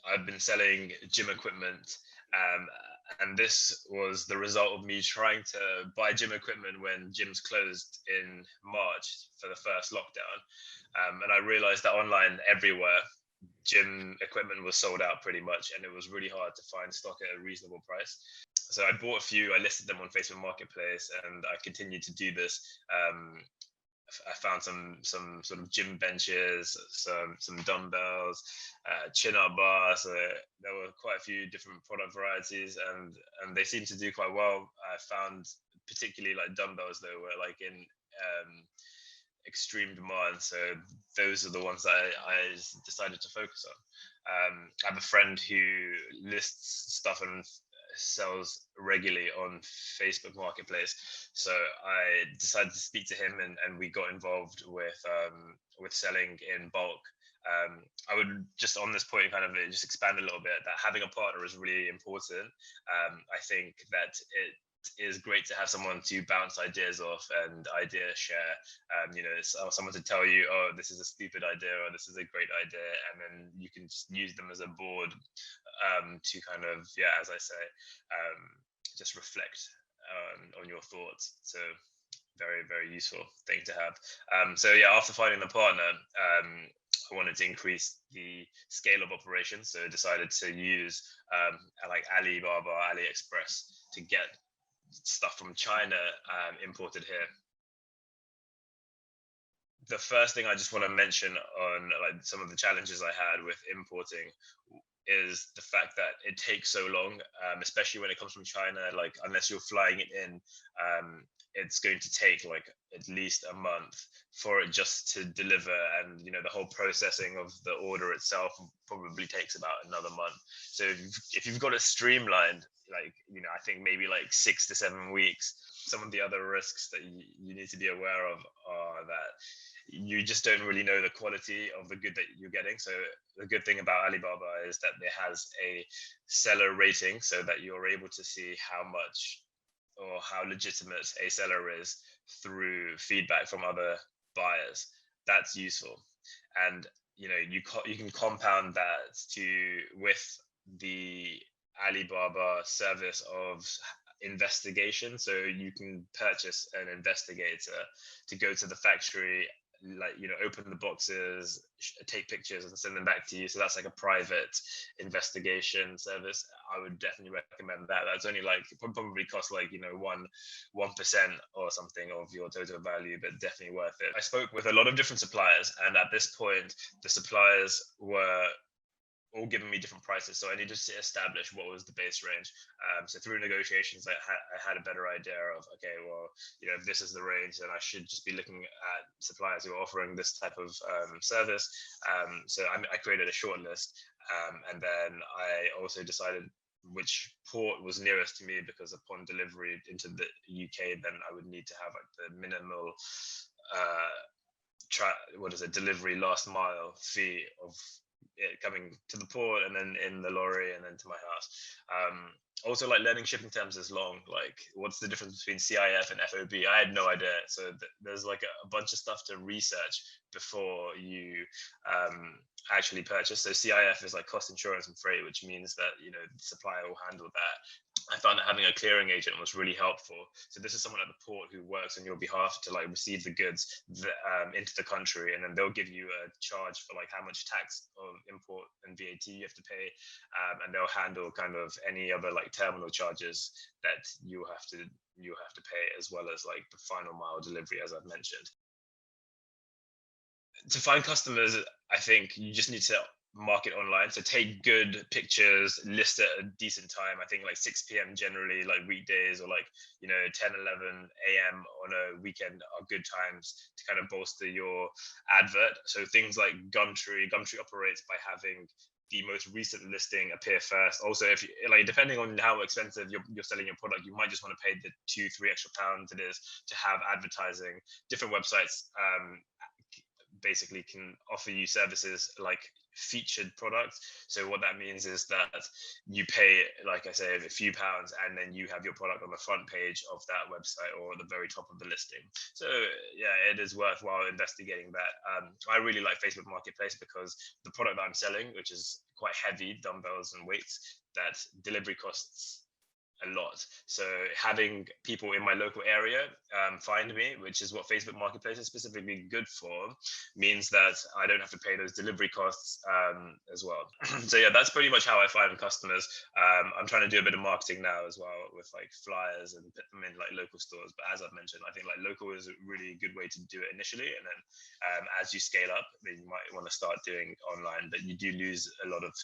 I've been selling gym equipment, um, and this was the result of me trying to buy gym equipment when gyms closed in March for the first lockdown. And I realized that online everywhere, gym equipment was sold out pretty much, and it was really hard to find stock at a reasonable price. So I bought a few, I listed them on Facebook Marketplace, and I continued to do this. I found some sort of gym benches, some dumbbells, chin-up bars. There were quite a few different product varieties, and they seemed to do quite well. I found particularly like dumbbells that were like in extreme demand. So those are the ones that I decided to focus on. I have a friend who lists stuff and sells regularly on Facebook Marketplace. So I decided to speak to him, and we got involved with selling in bulk. I would just on this point kind of just expand a little bit that having a partner is really important. I think that it is great to have someone to bounce ideas off and idea share. Someone to tell you, oh, this is a stupid idea or this is a great idea, and then you can just use them as a board to kind of, as I say, just reflect on your thoughts. So very, very useful thing to have. After finding the partner, I wanted to increase the scale of operations, so I decided to use like Alibaba, AliExpress to get stuff from China imported here. The first thing I just want to mention on like some of the challenges I had with importing is the fact that it takes so long, especially when it comes from China. Like unless you're flying it in, it's going to take like at least a month for it just to deliver, and the whole processing of the order itself probably takes about another month. So if you've got it streamlined, like I think maybe like 6 to 7 weeks. Some of the other risks that you need to be aware of are that you just don't really know the quality of the good that you're getting. So the good thing about Alibaba is that it has a seller rating, so that you're able to see how much or how legitimate a seller is through feedback from other buyers. That's useful, and you can compound that with the Alibaba service of investigation. So you can purchase an investigator to go to the factory, open the boxes, take pictures and send them back to you. So that's like a private investigation service. I would definitely recommend that. That's only like probably cost like 1% or something of your total value, but definitely worth it. I spoke with a lot of different suppliers, and at this point the suppliers were all giving me different prices, so I needed to establish what was the base range. So through negotiations, I had a better idea of, okay, well, if this is the range, then I should just be looking at suppliers who are offering this type of service. So I created a short list, and then I also decided which port was nearest to me, because upon delivery into the UK, then I would need to have like the minimal delivery last mile fee of it coming to the port and then in the lorry and then to my house. Also, like learning shipping terms is long. Like, what's the difference between CIF and FOB? I had no idea. So there's like a bunch of stuff to research before you actually purchase. So CIF is like cost, insurance, and freight, which means that the supplier will handle that. I found that having a clearing agent was really helpful. So this is someone at the port who works on your behalf to like receive the goods into the country, and then they'll give you a charge for like how much tax of import and VAT you have to pay, and they'll handle kind of any other like terminal charges that you have to pay, as well as like the final mile delivery, as I've mentioned. To find customers, I think you just need to market online. So take good pictures, list at a decent time. I think like 6 p.m. generally, like weekdays, or like 10, 11 a.m. on a weekend are good times to kind of bolster your advert. So things like Gumtree operates by having the most recent listing appear first. Also, if you, like, depending on how expensive you're selling your product, you might just want to pay the 2-3 extra pounds it is to have advertising. Different websites basically can offer you services like featured product. So what that means is that you pay, like I say, a few pounds, and then you have your product on the front page of that website or at the very top of the listing. So yeah, it is worthwhile investigating that. I really like Facebook Marketplace because the product that I'm selling, which is quite heavy, dumbbells and weights, that delivery costs a lot. So having people in my local area find me, which is what Facebook Marketplace is specifically good for, means that I don't have to pay those delivery costs as well. So yeah, that's pretty much how I find customers. I'm trying to do a bit of marketing now as well with like flyers and put them in like local stores. But as I've mentioned, I think like local is a really good way to do it initially, and then as you scale up, then you might want to start doing online. But you do lose a lot of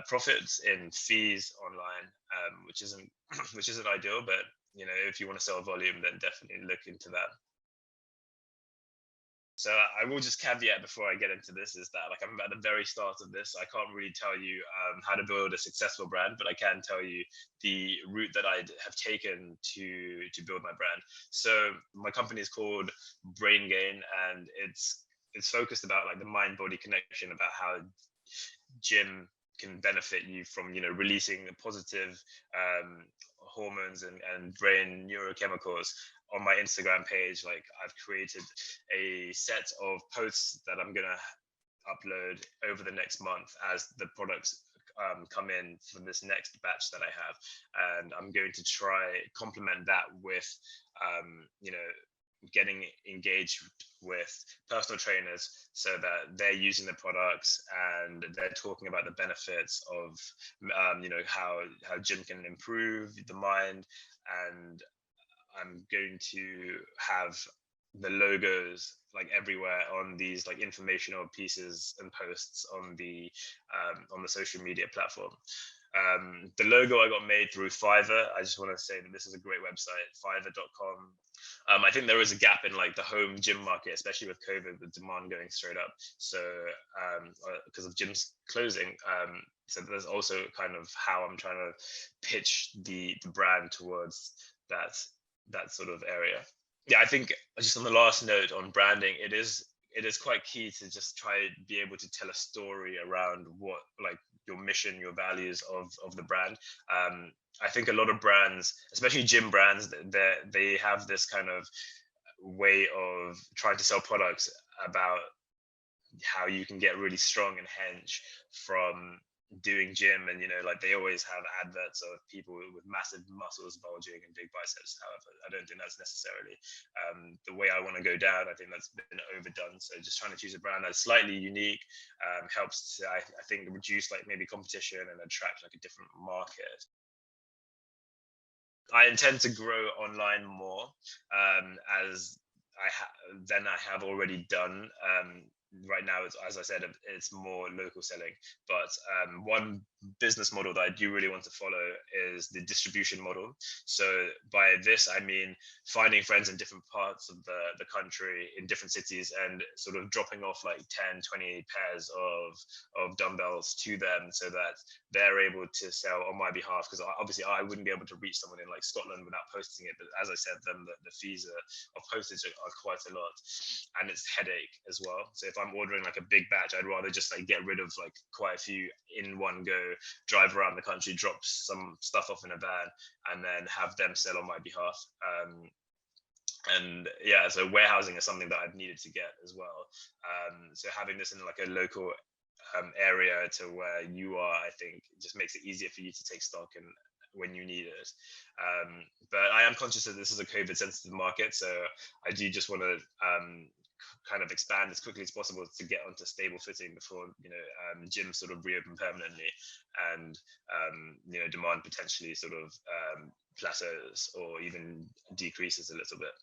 profits in fees online, which isn't which isn't ideal. But you know, if you want to sell volume, then definitely look into that. So I will just caveat before I get into this is that like I'm at the very start of this. I can't really tell you how to build a successful brand, but I can tell you the route that I have taken to build my brand. So my company is called Brain Gain, and it's focused about like the mind body connection, about how gym can benefit you from, you know, releasing positive hormones and brain neurochemicals. On my Instagram page, like I've created a set of posts that I'm gonna upload over the next month as the products come in for this next batch that I have, and I'm going to try complement that with you know, getting engaged with personal trainers so that they're using the products and they're talking about the benefits of you know, how gym can improve the mind. And I'm going to have the logos like everywhere on these like informational pieces and posts on the social media platform. The logo I got made through Fiverr. I just want to say that this is a great website, fiverr.com. I think there is a gap in like the home gym market, especially with COVID, with demand going straight up. So because of gyms closing, so there's also kind of how I'm trying to pitch the brand towards that sort of area. Yeah, I think just on the last note on branding, it is quite key to just try to be able to tell a story around what, like, your mission, your values of the brand. I think a lot of brands, especially gym brands, they have this kind of way of trying to sell products about how you can get really strong and hench from doing gym, and you know, like they always have adverts of people with massive muscles bulging and big biceps. However, I don't think that's necessarily the way I want to go down. I think that's been overdone. So just trying to choose a brand that's slightly unique helps to, I think, reduce like maybe competition and attract like a different market. I intend to grow online more as than I have already done. Right now, as I said, it's more local selling. But one business model that I do really want to follow is the distribution model. So by this, I mean finding friends in different parts of the country, in different cities, and sort of dropping off like 10, 20 pairs of dumbbells to them so that they're able to sell on my behalf. Because obviously I wouldn't be able to reach someone in like Scotland without posting it. But as I said, then the fees of postage are quite a lot, and it's headache as well. So if I'm ordering like a big batch, I'd rather just like get rid of like quite a few in one go, drive around the country, drop some stuff off in a van, and then have them sell on my behalf. And yeah, so warehousing is something that I've needed to get as well. So having this in like a local area to where you are, I think just makes it easier for you to take stock and when you need it. But I am conscious that this is a COVID sensitive market, so I do just want to kind of expand as quickly as possible to get onto stable footing before, you know, gyms sort of reopen permanently, and you know, demand potentially sort of plateaus or even decreases a little bit.